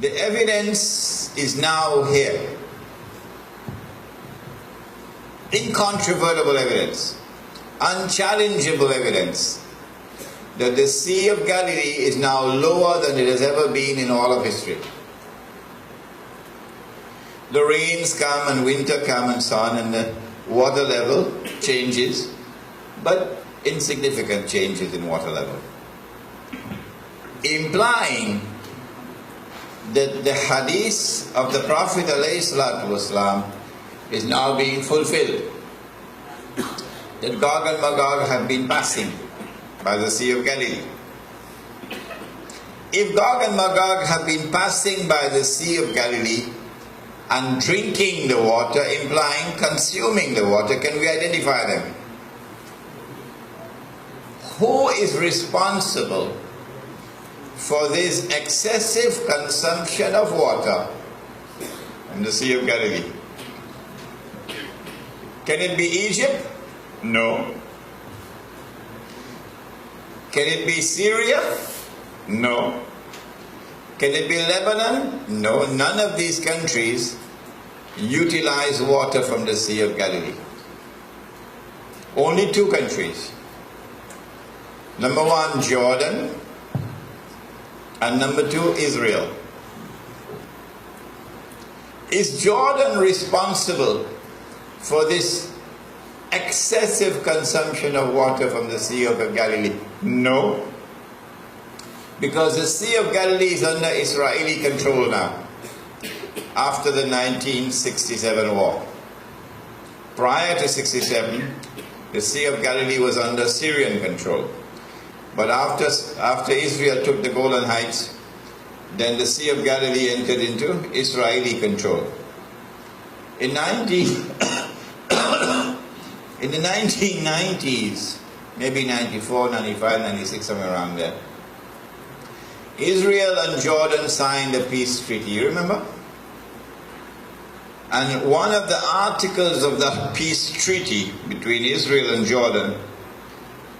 The evidence is now here. Incontrovertible evidence, unchallengeable evidence that the Sea of Galilee is now lower than it has ever been in all of history. The rains come and winter come and so on, and the water level changes, but insignificant changes in water level, implying that the hadith of the Prophet ﷺ is now being fulfilled, that Gog and Magog have been passing by the Sea of Galilee. If Gog and Magog have been passing by the Sea of Galilee and drinking the water, implying consuming the water, can we identify them? Who is responsible for this excessive consumption of water in the Sea of Galilee? Can it be Egypt? No. Can it be Syria? No. Can it be Lebanon? No. None of these countries utilize water from the Sea of Galilee. Only two countries. Number one, Jordan, and number two, Israel. Is Jordan responsible for this excessive consumption of water from the Sea of Galilee? No. Because the Sea of Galilee is under Israeli control now, after the 1967 war. Prior to 67, the Sea of Galilee was under Syrian control. But after Israel took the Golan Heights, then the Sea of Galilee entered into Israeli control. In the 1990s, maybe 94, 95, 96, somewhere around there, Israel and Jordan signed a peace treaty, you remember? And one of the articles of that peace treaty between Israel and Jordan,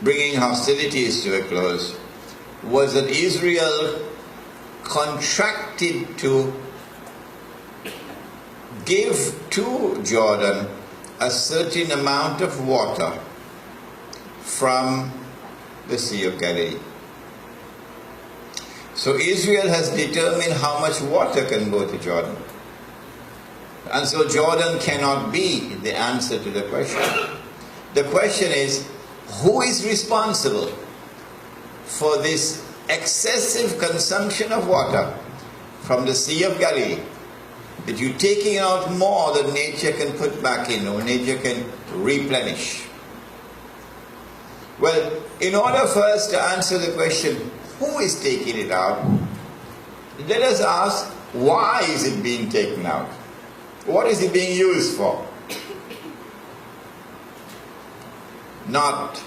bringing hostilities to a close, was that Israel contracted to give to Jordan a certain amount of water from the Sea of Galilee. So Israel has determined how much water can go to Jordan. And so Jordan cannot be the answer to the question. The question is, who is responsible for this excessive consumption of water from the Sea of Galilee? That you're taking out more than nature can put back in, or nature can replenish. Well, in order for us to answer the question, who is taking it out? Let us ask, why is it being taken out? What is it being used for? Not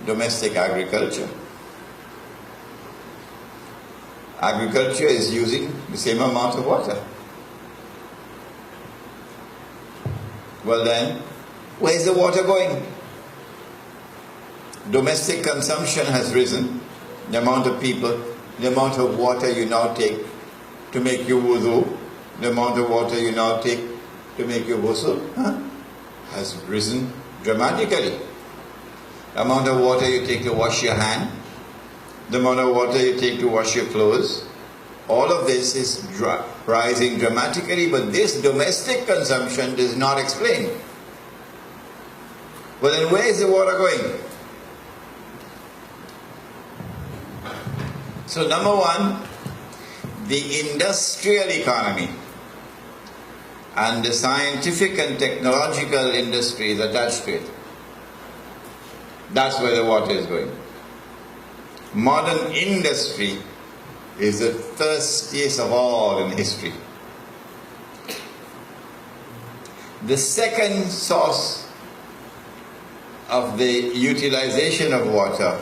domestic agriculture. Agriculture is using the same amount of water. Well then, where's the water going? Domestic consumption has risen. The amount of people, the amount of water you now take to make your wudu, the amount of water you now take to make your ghusl, has risen dramatically. The amount of water you take to wash your hand, the amount of water you take to wash your clothes, all of this is rising dramatically, but this domestic consumption does not explain. Well then, where is the water going? So number one, the industrial economy and the scientific and technological industries attached to it. That's where the water is going. Modern industry is the thirstiest of all in history. The second source of the utilization of water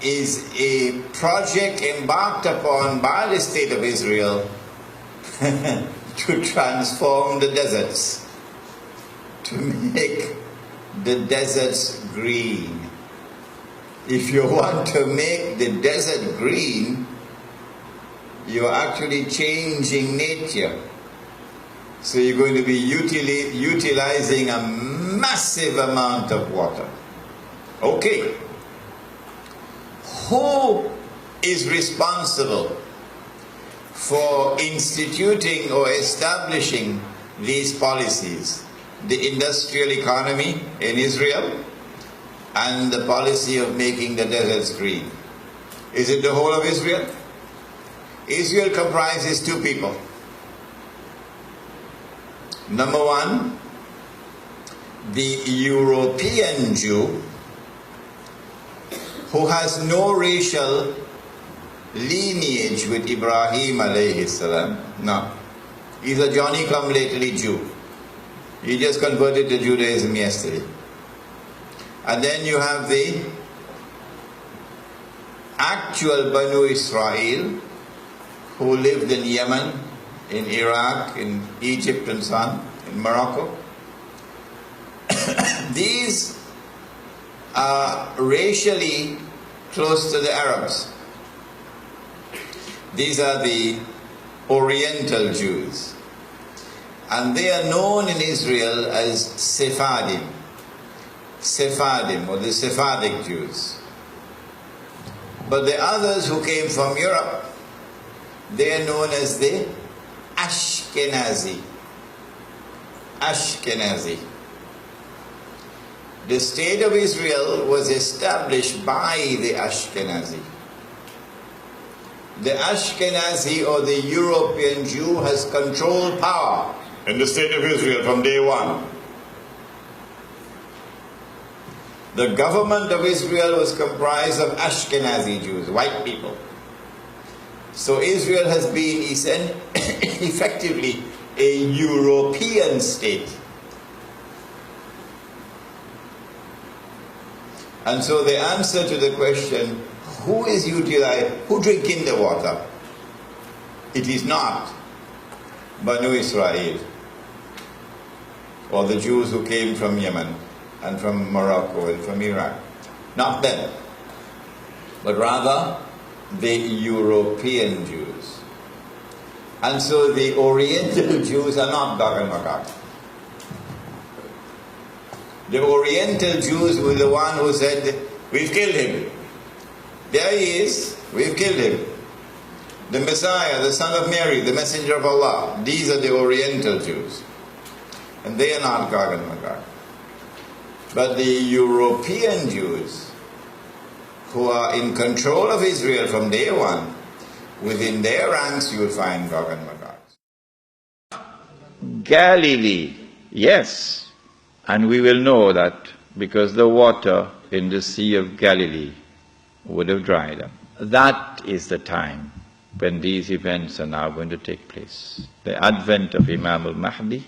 is a project embarked upon by the state of Israel to transform the deserts, to make the deserts green. If you want to make the desert green, you're actually changing nature. So you're going to be utilizing a massive amount of water. Okay. Who is responsible for instituting or establishing these policies? The industrial economy in Israel and the policy of making the deserts green. Is it the whole of Israel? Israel comprises two people. Number one, the European Jew, who has no racial lineage with Ibrahim alayhi salam. No. He's a Johnny-come-lately Jew. He just converted to Judaism yesterday. And then you have the actual Banu Israel, who lived in Yemen, in Iraq, in Egypt and so on, in Morocco. These are racially close to the Arabs. These are the Oriental Jews. And they are known in Israel as Sephardim. Sephardim, or the Sephardic Jews. But the others who came from Europe, they are known as the Ashkenazi. Ashkenazi. The state of Israel was established by the Ashkenazi. The Ashkenazi, or the European Jew, has controlled power in the state of Israel from day one. The government of Israel was comprised of Ashkenazi Jews, white people. So Israel has been effectively a European state. And so the answer to the question, who drinking the water? It is not Banu Israel, or the Jews who came from Yemen and from Morocco and from Iraq. Not them, but rather the European Jews. And so the Oriental Jews are not Gog and Magog. The Oriental Jews were the one who said, we've killed him. There he is, we've killed him. The Messiah, the son of Mary, the messenger of Allah. These are the Oriental Jews. And they are not Gog and Magog. But the European Jews, who are in control of Israel from day one, within their ranks you will find Gog and Magog. Galilee, yes. And we will know that because the water in the Sea of Galilee would have dried up. That is the time when these events are now going to take place. The advent of Imam al-Mahdi,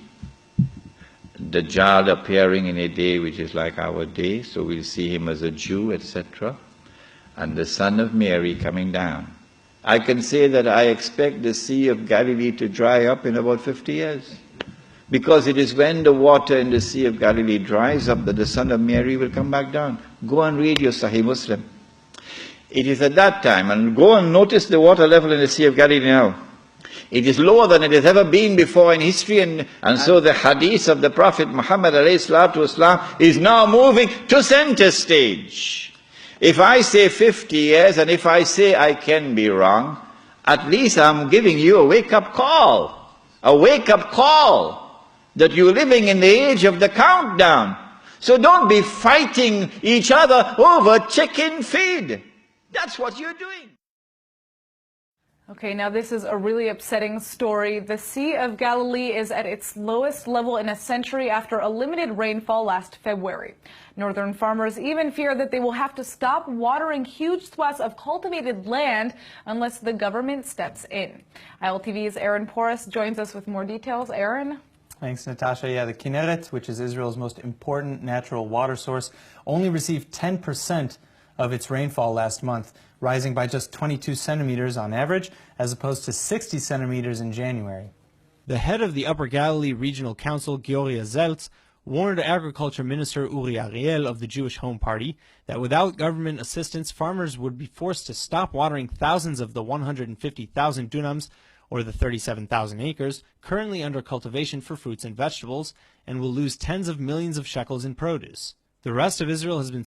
Dajjal appearing in a day which is like our day, so we'll see him as a Jew, etc., and the Son of Mary coming down. I can say that I expect the Sea of Galilee to dry up in about 50 years. Because it is when the water in the Sea of Galilee dries up that the Son of Mary will come back down. Go and read your Sahih Muslim. It is at that time, and go and notice the water level in the Sea of Galilee now. It is lower than it has ever been before in history, and so the hadith of the Prophet Muhammad ﷺ is now moving to center stage. If I say 50 years, and if I say I can be wrong, at least I'm giving you a wake-up call. A wake-up call that you're living in the age of the countdown. So don't be fighting each other over chicken feed. That's what you're doing. Okay, now this is a really upsetting story. The Sea of Galilee is at its lowest level in a century after a limited rainfall last February. Northern farmers even fear that they will have to stop watering huge swaths of cultivated land unless the government steps in. ILTV's Aaron Porras joins us with more details. Aaron? Thanks, Natasha. Yeah, the Kinneret, which is Israel's most important natural water source, only received 10% of its rainfall last month, rising by just 22 centimeters on average, as opposed to 60 centimeters in January. The head of the Upper Galilee Regional Council, Giorgia Zeltz, warned Agriculture Minister Uri Ariel of the Jewish Home Party that without government assistance, farmers would be forced to stop watering thousands of the 150,000 dunams, or the 37,000 acres, currently under cultivation for fruits and vegetables, and will lose tens of millions of shekels in produce. The rest of Israel has been